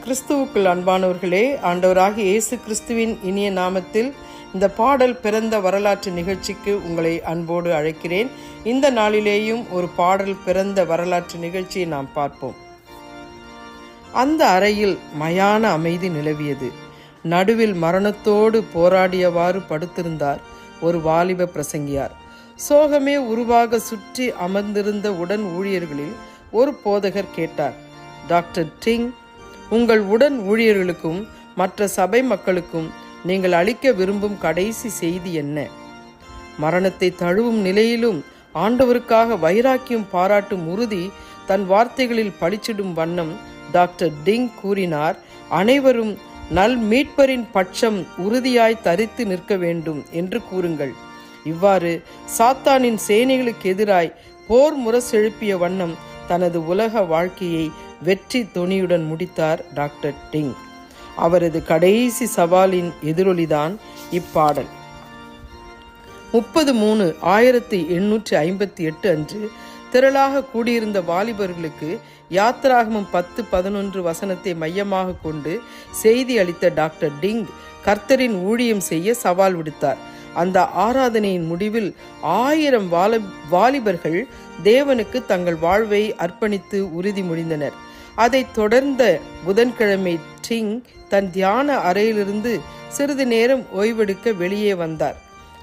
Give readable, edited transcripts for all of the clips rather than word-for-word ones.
கிறிஸ்துவுக்குள் அன்பானவர்களே, ஆண்டவராகிய இயேசு கிறிஸ்துவின் இனிய நாமத்தில் இந்த பாடல் பிறந்த வரலாற்று நிகழ்ச்சிக்கு உங்களை அன்போடு அழைக்கிறேன். இந்த நாளிலேயும் ஒரு பாடல் பிறந்த வரலாற்று நிகழ்ச்சியை நாம் பார்ப்போம். அந்த அறையில் மயான அமைதி நிலவியது. நடுவில் மரணத்தோடு போராடியவாறு படுத்திருந்தார் ஒரு வாலிப பிரசங்கியார். சோகமே உருவாக சுற்றி அமர்ந்திருந்த உடன் ஊழியர்களில் ஒரு போதகர் கேட்டார், டாக்டர் டிங், உங்கள் உடன் ஊழியர்களுக்கும் மற்ற சபை மக்களுக்கும் நீங்கள் அளிக்க விரும்பும் கடைசி செய்தி என்ன? மரணத்தை தழுவும் நிலையிலும் ஆண்டவருக்காக வைராக்கியம் பாராட்டும் உறுதி தன் வார்த்தைகளில் பளிச்சிடும் வண்ணம் டாக்டர் டிங் கூறினார், அனைவரும் நல் மீட்பரின் பட்சம் உறுதியாய் தரித்து நிற்க வேண்டும் என்று கூறுங்கள். இவ்வாறு சாத்தானின் சேனைகளுக்கு எதிராய் போர் முரசெழுப்பிய வண்ணம் தனது உலக வாழ்க்கையை வெற்றி தொனியுடன் முடித்தார் டாக்டர் டிங். அவரது கடைசி சவாலின் எதிரொலிதான் இப்பாடல். 30/3/1858 அன்று திரளாக கூடியிருந்த வாலிபர்களுக்கு யாத்திராகமம் 10:11 வசனத்தை மையமாக கொண்டு செய்தி அளித்த டாக்டர் டிங் கர்த்தரின் ஊழியம் செய்ய சவால் விடுத்தார். அந்த ஆராதனையின் முடிவில் 1000 வாலிபர்கள் தேவனுக்கு தங்கள் வாழ்வை அர்ப்பணித்து உறுதிமொழிந்தனர். அதைத் தொடர்ந்த புதன்கிழமை டிங் தன் தியான அறையிலிருந்து சிறிது நேரம் ஓய்வெடுக்க வெளியே வந்தார்.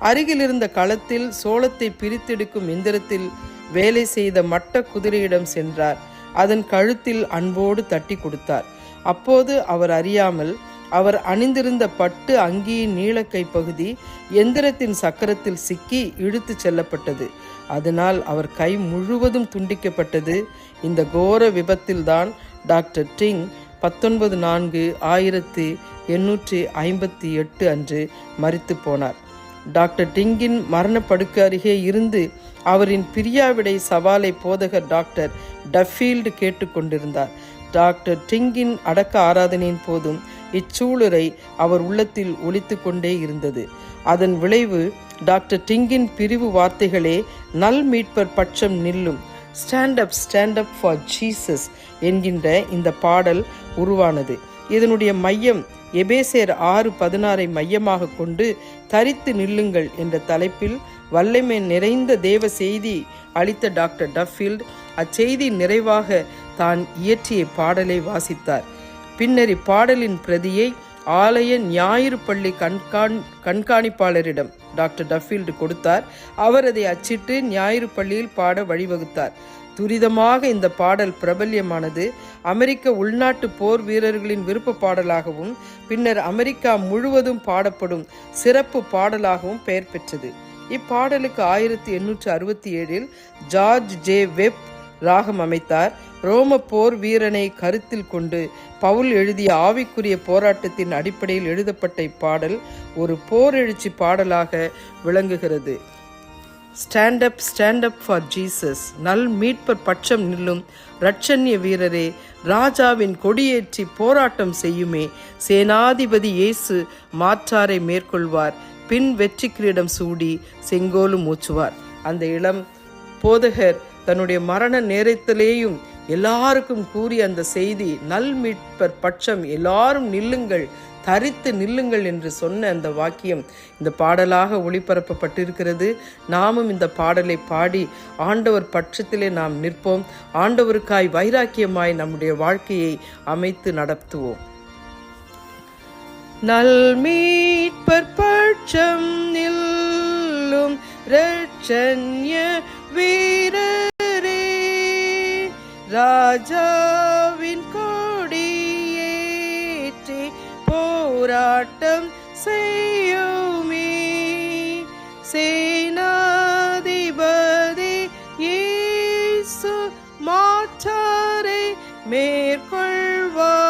அருகில் இருந்த களத்தில் சோளத்தை பிரித்தெடுக்கும் எந்திரத்தில் வேலை செய்த மட்ட குதிரையிடம் சென்றார். அதன் கழுத்தில் அன்போடு தட்டி கொடுத்தார். அப்போது அவர் அறியாமல் அவர் அணிந்திருந்த பட்டு அங்கியின் நீளக்கை பகுதி எந்திரத்தின் சக்கரத்தில் சிக்கி இழுத்து செல்லப்பட்டது. அதனால் அவர் கை முழுவதும் துண்டிக்கப்பட்டது. இந்த கோர விபத்தில்தான் டாக்டர் டிங் 19/4/1858 அன்று மரித்து போனார். டாக்டர் டிங்கின் மரணப்படுக்கை அருகே இருந்து அவரின் பிரியாவிடை சவாலை போதகர் டாக்டர் டஃபீல்டு கேட்டுக்கொண்டிருந்தார். டாக்டர் டிங்கின் அடக்க ஆராதனையின் போதும் இச்சூளுரை அவர் உள்ளத்தில் ஒலித்து கொண்டே இருந்தது. அதன் விளைவு டாக்டர் டிங்கின் பிரிவு வார்த்தைகளே நல் மீட்பர் பட்சம் நில்லும், ஸ்டாண்ட் அப் ஃபார் ஜீசஸ் என்கின்ற இந்த பாடல் உருவானது. இதனுடைய மையம் எபேசியர் 6:16 மையமாக கொண்டு தரித்து நில்லுங்கள் என்ற தலைப்பில் வல்லமை நிறைந்த தேவ செய்தி அளித்த டாக்டர் டஃபீல்ட் அச்செய்தி நிறைவாக தான் இயற்றிய பாடலை வாசித்தார். பின்னர் இப்பாடலின் பிரதியை ஆலய ஞாயிறு பள்ளி கண்காணிப்பாளரிடம் டாக்டர் டஃபீல்டு கொடுத்தார். அவர் அதை அச்சிட்டு ஞாயிறு பள்ளியில் பாட வழிவகுத்தார். துரிதமாக இந்த பாடல் பிரபல்யமானது. அமெரிக்க உள்நாட்டு போர் வீரர்களின் விருப்ப பாடலாகவும் பின்னர் அமெரிக்கா முழுவதும் பாடப்படும் சிறப்பு பாடலாகவும் பெயர் பெற்றது. இப்பாடலுக்கு 1867 ஜார்ஜ் ஜே வெப் ராகம் அமைத்தார். ரோம போர் வீரனை கருத்தில் கொண்டு பவுல் எழுதிய ஆவிக்குரிய போராட்டத்தின் அடிப்படையில் எழுதப்பட்ட இப்பாடல் ஒரு போர் எழுச்சி பாடலாக விளங்குகிறது. ஸ்டாண்ட் அப் ஃபார் ஜீசஸ், நல் மீட்பர் பட்சம் நில்லும் இரட்சண்ய வீரரே, ராஜாவின் கொடியேற்றி போராட்டம் செய்யுமே, சேனாதிபதி இயேசு மாற்றாரை மேற்கொள்வார், பின் வெற்றி கிரீடம் சூடி செங்கோலும் மூச்சுவார். அந்த இளம் போதகர் தன்னுடைய மரண நேரத்திலேயும் எல்லாருக்கும் கூறிய அந்த செய்தி, நல் மீட்பர் பட்சம் எல்லாரும் நில்லுங்கள், தரித்து நில்லுங்கள் என்று சொன்ன அந்த வாக்கியம் இந்த பாடலாக ஒளிபரப்பப்பட்டிருக்கிறது. நாமும் இந்த பாடலை பாடி ஆண்டவர் பட்சத்திலே நாம் நிற்போம். ஆண்டவருக்காய் வைராக்கியமாய் நம்முடைய வாழ்க்கையை அமைத்து நடத்துவோம். நல் மீட்பர் பட்சம் நில்லும் இரட்சண்ய வீரரே, ராஜாவின் கொடியேற்றி போராட்டம் செய்யுமே, சேனாதிபதி இயேசு மாற்றாரை மேற்கொள்வார்,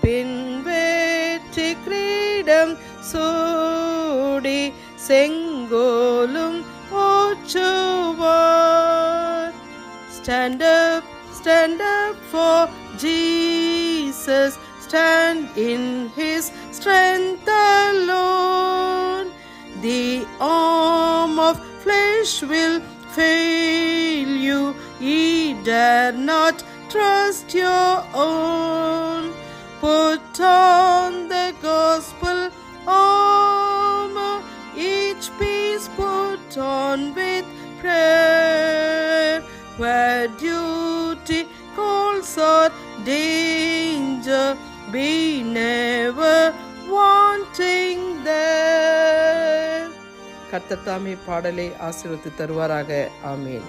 பின் வெற்றி கிரீடம் சூடி செங்கோலும் ஓச்சுவார். Stand up for Jesus, stand in his strength alone. The arm of flesh will fail you, ye dare not trust your own. Put on the gospel armor, each piece put on with prayer. Where duty calls or danger, be never wanting there. கர்த்தர் தாமே பாடலை ஆசீர்வதித்து தருவாராக. ஆமென்.